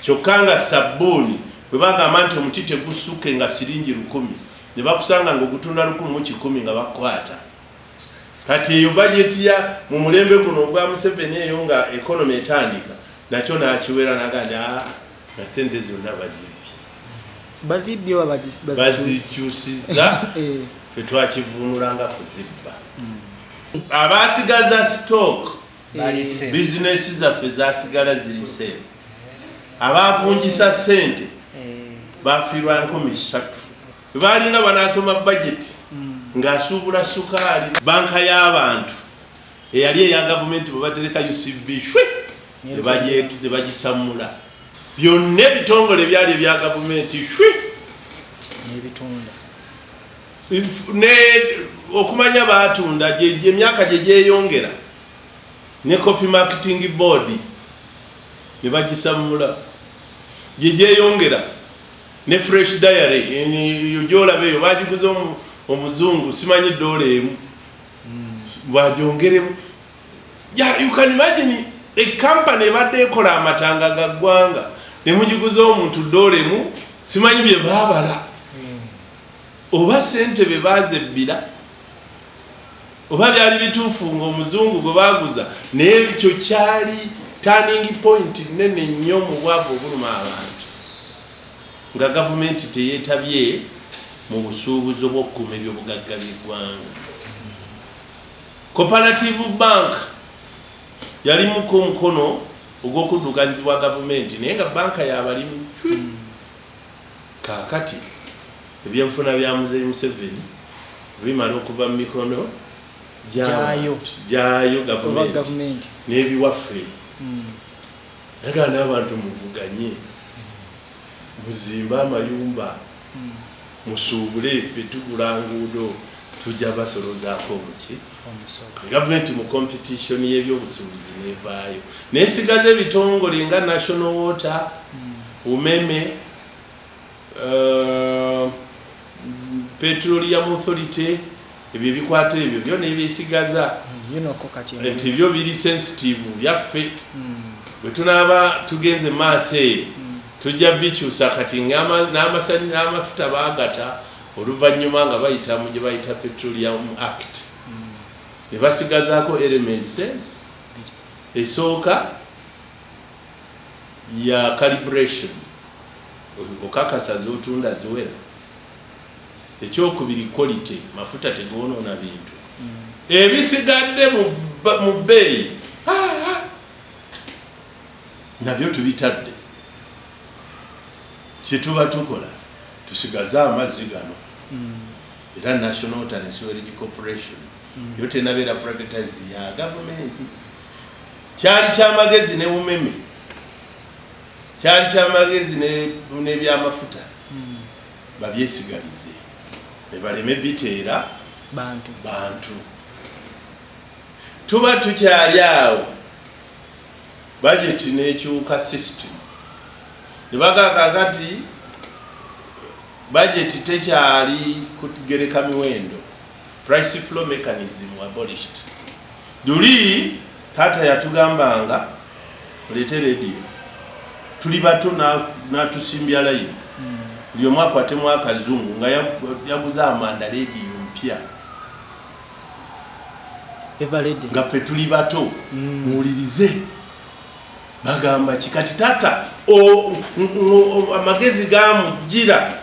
kyokanga sabuni bwe bagamba nti omuti tegusuke nga siringi 100 ne bakusanga ng'ogutunda 110 nga bakwata. Kati eyo bajeti ya mu mulembe guno ogwa Museveni eyo nga economy etandika nakyo nakiwera naganda na sente zonna bazikyusiza ffe twakivunulanga kuzibba. Abasigaza stock bizinesi zaffe zasigala ziri safe. Abavunjisa sente bafiirwa 3,000. Baalinga banasoma budget ng'asuubula sukaali banka y'abantu eyali eya gavumenti bwe batereka UCB ne bagisamula byonna ebitongole byali ebya gavumenti ne okumanya baatunda emyaka gye gyeyongera ne Coffee Marketing Board ne bagisamula gye gyeyongera ne Fresh Diary yo gyolaba eyo bagiguza omuzungu simanyi $1 bagyongeremu. You can imagine a company ebadde ekola amatanga ga ggwanga ne mugiguza omuntu $1 simanyi bye baabala oba sente be baazebbira oba byali bituufu ng'omuzungu gwe baaguza naye ekyo kyali turning point nene nnyo mu bwavu obuluma abantu nga gavumenti teyeetabye mu busuubuzi bw'okukuma ebyobugagga by'eggwanga. Cooperative Bank yalimuko omukono ogw'okuddukanyizibwa gavumenti naye nga banka y'abalimu. Kaakati ebyenfuna bya Muzeeyi Museveni bimala okuva mu mikono gyayo gavumenti n'ebiwaffe nagana abantu muvuganye muzimba amayumba musuubule ffe tugula nguudo tujja basolozaako omuki gavumenti mu competition y'ebyobusuubuzi nevaayo nesigaza ebitongole nga National Water umeme Petroleum Authority ebyo bikwata ebyo byonna ebyesigaza nti byo biri sensitive byaffe bwe tunaaba tugenze maaso eyo tujja bikyusa kati n'amasani n'amafuta baagata oluvannyuma nga bayita mu gye bayita Petroleum Act ne basigazaako element sense esooka ya calibration okakasa z'otunda ziwera. Ekyokubiri quality mafuta tegoonoona bintu ebisigadde mu bbeeyi nabyo tubitadde. Kyetuba tukola tusigaze amazzi gano era National Water and Sewerage Corporation yo tenabeera privatized ya gavumenti. Kyali kyamagezi ne umeme kyali kyamagezi n'ebyamafuta babyesigalize ne baleme biteera bantu. Tuba tukyali awo budget n'ekyuka system ne bagamba kati budget tekyali kugereka miwendo price flow mechanism abolished. Duli tata yatugambanga olete radio tuli bato natusimbya layini buli omu akwatemu akazungu nga yaguza amanda radio mpya nga ffe tuli bato muwulirize bagamba kikati tata amagezi gamujjira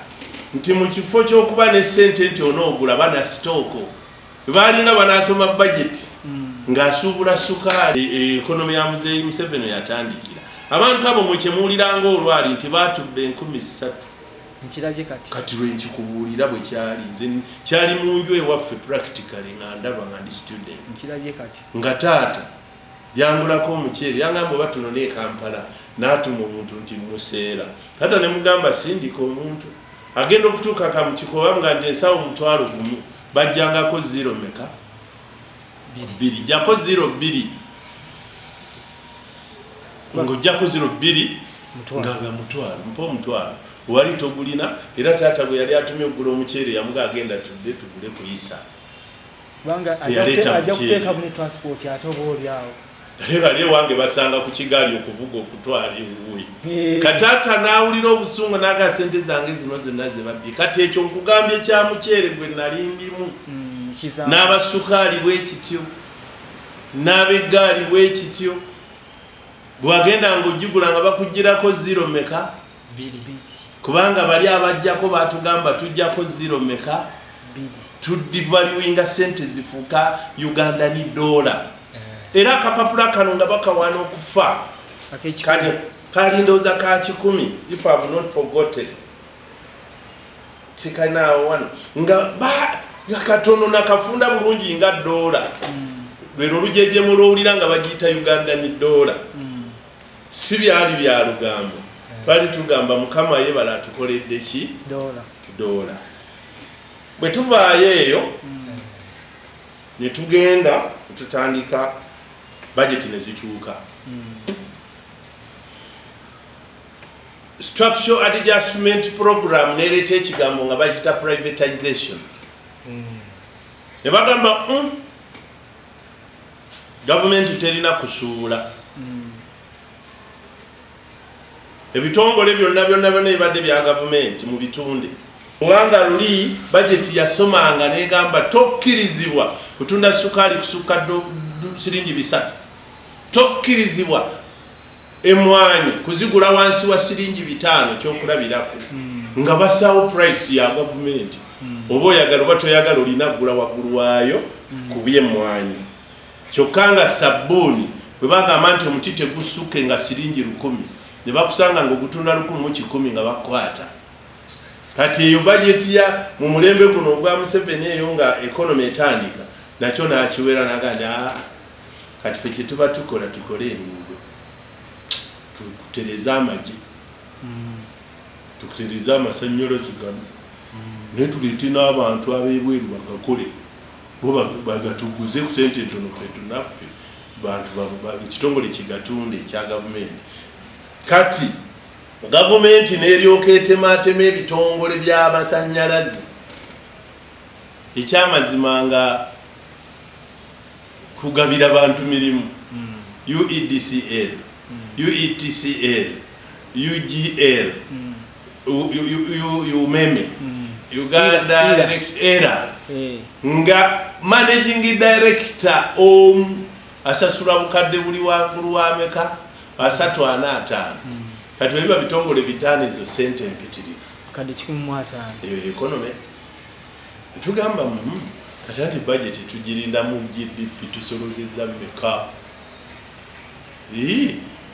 nti mu kifo ky'okuba ne ssente nti onoogula bana sitooko baalina banasoma budget ng'asuubula sukaali ekonomi ya Muzeeyi Museveni yatandikira. Abantu abo mwekimuwuliranga olwali nti baatudde 3,000 kati lwe nkikubuulira bwe kyali nze kyali mu nju ewaffe practically nga ndaba nga ndi student nga taata yangulako omuceere yangamba oba tunone e Kampala n'atuma omuntu nti museera taata ne mugamba sindika omuntu agenda okutuuka kamukikoba nga nti ensawo 1,000 bajjangako 0 meka 2 jako 0 2 ng'ojjako 0 2 nganga 1,000 mpa 1,000 wali togulina era taata bwe yali atumye okugula omuceere yamuga agenda tudde tugule kuyisa ajja kuteeka mu transport ate oba olyawo Gali wange basanga ku kigali okuvuga okutwala enguyi. Katata nawulira obusungu naga sente zange zino zonna ze babbi. Kati ekyo nkugambye kya mukyere gwe nalimbimu. N'abasukaali bwe kityo. N'abegaali bwe kityo. Bwagenda ng'ojjugula nga bakugirako 0 meka? 2. Kubanga bali abajjako batugamba tujjako 0 meka? 2. Tudivaluinga sente zifuuka Uganda ni dola. Era akapapula kano nga bakawana okufa. Kali ndowooza ka 10 if I have not forgotten. Tikana wano nga katono nakafunda bulungi nga dola. Lwero lujeje mulowulira nga bagiyita Uganda ni dola. Si byali bya lugambo. Bali tugamba Mukama ye bala tukoledde ki? Dola. Bwe tuvaayo eyo ne tugenda tutandika budget ne zikyuka. Structural adjustment program nereeta ekigambo nga bagita privatization. Ne bagamba gavumenti terina kusuula. Ebitongole byonna ebadde bya gavumenti mu bitunde. Muwanga luli budget yasomanga negamba tokkirizibwa kutunda sukali kusukka siringi 3. Tokkirizibwa emwanyi kuzigula wansi wa siringi 5 kyokulabirako. Nga basawo price ya gavumenti. Oba oyagala oba toyagala olina gula waggulu waayo kubye emwanyi. Kyokka sabbuuni bwe bagamba nti omuti tegusuke nga siringi 1000 ne bakusanga ng'ogutunda 110 nga bakwata. Kati eyo budget ya mu mulembe guno ogwa Museveni eyo nga economy etandika nakyo nakiwera naganda kati ffe kyetuba tukola tukole enguudo tukutereza amagi tukutereza amasannyalaze gano naye tuleete n'abantu ab'ebweru bagakole bo bagatuguze ku sente entono fetu naffe bantu ekitongole kigatunde ekya gavumenti. Kati gavumenti n'eryoka etemaatema ebitongole by'amasannyalaze. Ekyamazima nga kugabira bantu mirimu. UEDCL, UETCL, UGL, UMEME, Uganda ERA. Nga managing director asasula bukadde buli waggulu wa meka 345. Kati webiba bitongole bitano ezo sente empitirivu. Kadi 105. Eyo economy. Tugamba kati budget tugirinda mu GDP tusolozeza meka.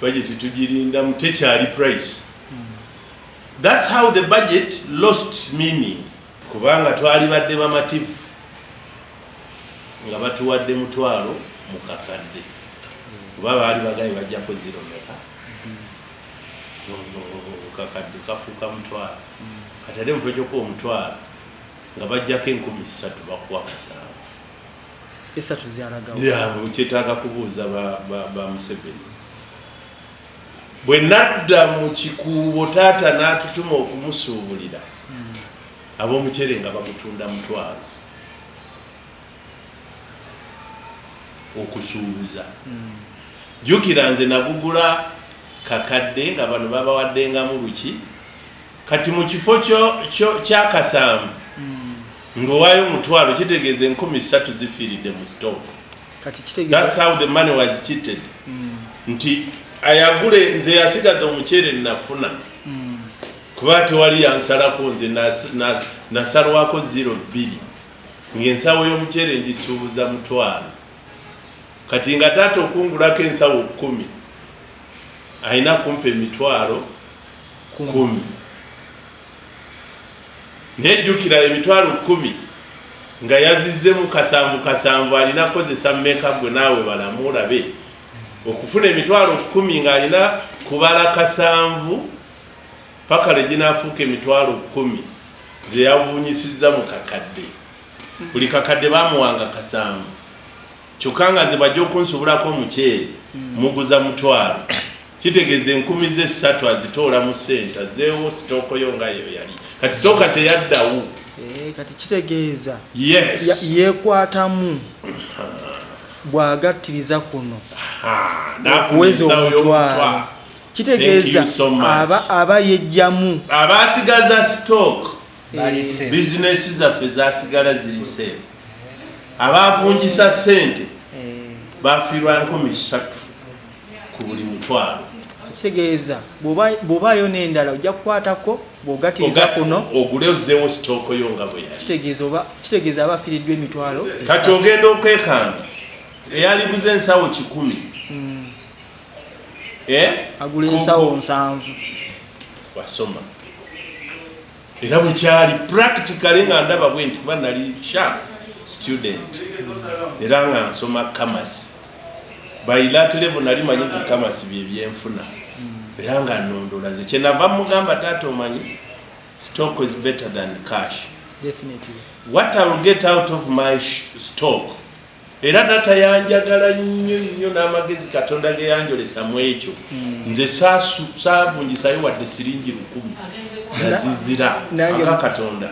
Budget tugirinda mu tekyali price. That's how the budget lost meaning. Kubanga twali badde bamativu. Nga batuwadde mutwalo mu kakadde. Kuba baali bagaye bajjako 0 meka. Kakadde kafuuka mutwalo. Kati ate mufejjoko omutwalo nga bajjako 13,000 bakuwa kasaawa. 3 zyalagawo. Kyetaaga kubuuza ba Museveni. Bwe nadda mu kikuubo taata n'atutuma okumusuubulira ab'omukyere nga bamutunda mutwalo okusuubuza. Jjukira nze nagugula kakadde nga bano babawaddengamu luki. Kati mu kifo kyakasanvu ng'owaayo mutwalo kitegeeza 3,000 zifiiridde mu stock. That's how the money was cheated. Nti ayagule nze yasigaza omukyere nafuna kuba tewali yansalako nze nasalwako 0.2 ng'ensawo y'omukyere ngisuubuza mutwalo. Kati nga taata okungulako ensawo 10 alina kumpa emitwalo 10. Nejjukira emitwalo 10 nga yazizzemu kasanvu alina kozesa mmeka gwe naawe balamulabe okufuna emitwalo 10 ng'alina kubala kasanvu paka leginafuuka emitwalo 10 ze yavuunyisizza mu kakadde. Buli kakadde bamuwanga kasanvu. Kyokka nga nze bajja okunsuubulako omukyere muguza mutwalo. Kitegeeza 3,000 azitoola mu senta zeewo sitooko yo nga yo yali. Kati sitooka teyaddawo. Kati kitegeeza yes yeekwatamu. bwagattiriza kuno okuweza omutwalo kitegeeza aba yejjamu abasigaza stock bizinesi zaffe zasigala ziri seefu abavungisa ssente bafiirwa 3,000 ku buli mutwalo kitegeeza bw'obaayo n'endala ojja kukwatako bw'ogattiriza kuno ogule ozzeewo sitooko yo nga bwe yali kitegeeza aba afiiriddwa emitwalo kati ogenda okwekanga eyaliguze ensawo 10 agula ensawo 7 wasoma era bwe kyali practically nga ndaba bwe nti kuba nali sharp student era nga nsoma kamasi bayilaati level nali manyi nti kamasi bye byenfuna era nga nondola ze kyenava mugamba taata omanyi stock is better than cash. Definitely. What I will get out of my stock era taata yanjagala nnyo n'amagezi katonda ge yanjolesa mu ekyo nze saavungisayo wadde siringi 10 nazizira aka katonda